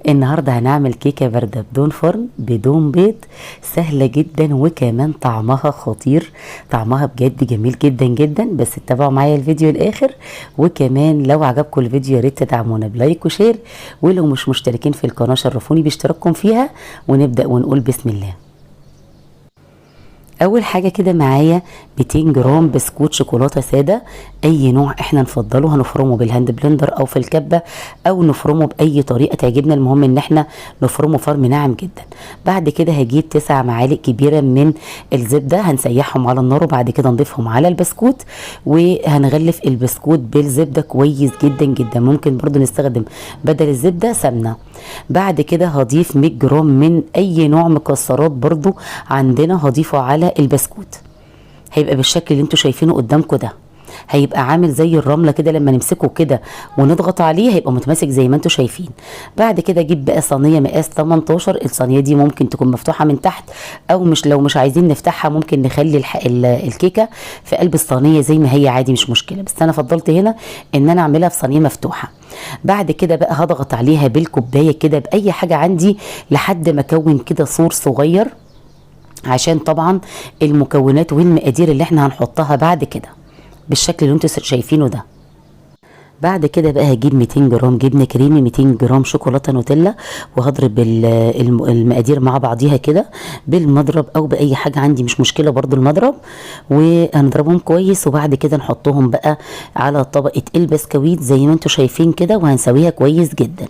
النهارده هنعمل كيكه بارده بدون فرن بدون بيض، سهله جدا وكمان طعمها خطير. طعمها بجد جميل جدا جدا. بس اتابعوا معايا الفيديو الاخر، وكمان لو عجبكم الفيديو يا ريت تدعمونا بلايك وشير، ولو مش مشتركين في القناه شرفوني باشتراككم فيها. ونبدا ونقول بسم الله. اول حاجه كده معايا 200 جرام بسكوت شوكولاته ساده، اي نوع احنا نفضله، هنفرمه بالهاند بلندر او في الكبه او نفرمه باي طريقه تعجبنا، المهم ان احنا نفرمه فرم ناعم جدا. بعد كده هجيب 9 معالق كبيره من الزبده، هنسيحهم على النار وبعد كده نضيفهم على البسكوت، وهنغلف البسكوت بالزبده كويس جدا جدا. ممكن برضو نستخدم بدل الزبده سمنه. بعد كده هضيف 100 جرام من اي نوع مكسرات برضو عندنا، هضيفه على البسكوت. هيبقى بالشكل اللي انتوا شايفينه قدامكم ده، هيبقى عامل زي الرمله كده، لما نمسكه كده ونضغط عليه هيبقى متماسك زي ما انتوا شايفين. بعد كده اجيب بقى صينيه مقاس 18. الصينيه دي ممكن تكون مفتوحه من تحت، او مش، لو مش عايزين نفتحها ممكن نخلي الكيكه في قلب الصينيه زي ما هي عادي، مش مشكله. بس انا فضلت هنا ان انا اعملها في صينيه مفتوحه. بعد كده بقى هضغط عليها بالكوبايه كده باي حاجه عندي لحد ما اكون كده سور صغير، عشان طبعا المكونات والمقادير اللي احنا هنحطها بعد كده بالشكل اللي انتوا شايفينه ده. بعد كده بقى هجيب 200 جرام جبنه كريمي، 200 جرام شوكولاته نوتيلا، وهضرب المقادير مع بعضيها كده بالمضرب او باي حاجه عندي، مش مشكله برضو المضرب، وهنضربهم كويس. وبعد كده نحطهم بقى على طبقه البسكويت زي ما انتوا شايفين كده، وهنسويها كويس جدا.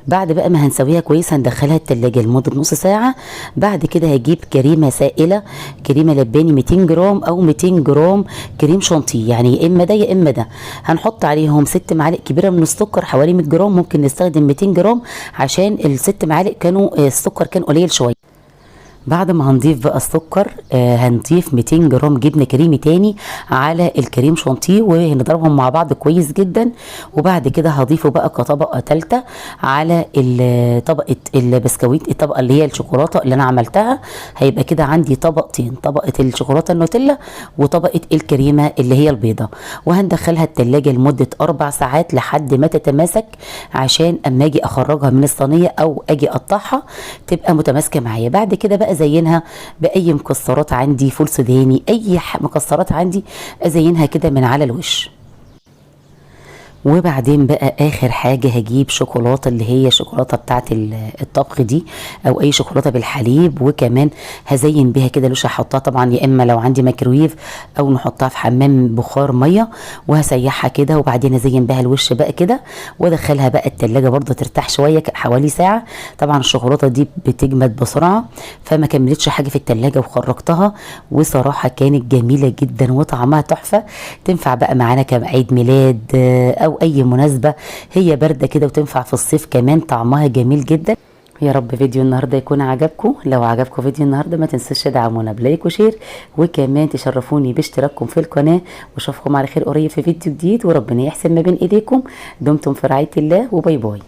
بعد بقى ما هنسويها كويس هندخلها التلاجة لمدة نص ساعة. بعد كده هجيب كريمة سائلة، كريمة لباني 200 جرام او 200 جرام كريم شانتيه، يعني يا اما ده يا اما ده. هنحط عليهم 6 معالق كبيرة من السكر، حوالي 100 جرام، ممكن نستخدم 200 جرام عشان ال6 معالق كانوا السكر كان قليل شوية. بعد ما هنضيف بقى السكر هنضيف 200 جرام جبنه كريمي تاني على الكريم شانتيه، وهنضربهم مع بعض كويس جدا. وبعد كده هضيفه بقى كطبقه ثالثه على طبقه البسكويت، الطبقه اللي هي الشوكولاته اللي انا عملتها. هيبقى كده عندي طبقتين، طبقه الشوكولاته النوتيلا وطبقه الكريمه اللي هي البيضه. وهندخلها التلاجة لمده 4 ساعات لحد ما تتماسك، عشان اما اجي اخرجها من الصينيه او اجي اقطعها تبقى متماسكه معايا. بعد كده بقى ازينها باي مكسرات عندي، فول سوداني، اي مكسرات عندي ازينها كده من على الوش. وبعدين بقى اخر حاجه هجيب شوكولاته اللي هي شوكولاته بتاعه الطبخ دي، او اي شوكولاته بالحليب، وكمان هزين بيها كده الوش. هحطها طبعا يا اما لو عندي ميكرويف او نحطها في حمام بخار ميه، وهسيحها كده وبعدين ازين بها الوش بقى كده، وادخلها بقى التلاجة برضه ترتاح شويه حوالي ساعه. طبعا الشوكولاته دي بتجمد بسرعه، فما كملتش حاجه في التلاجة وخرجتها، وصراحه كانت جميله جدا وطعمها تحفه. تنفع بقى معانا كعيد ميلاد او اي مناسبه، هي بارده كده وتنفع في الصيف كمان، طعمها جميل جدا. يا رب فيديو النهارده يكون عجبكم. لو عجبكم فيديو النهارده ما تنسوش تدعمونا بلايك وشير، وكمان تشرفوني باشتراككم في القناه. واشوفكم على خير قريب في فيديو جديد، وربنا يحسن ما بين ايديكم. دمتم في رعايه الله، وباي باي.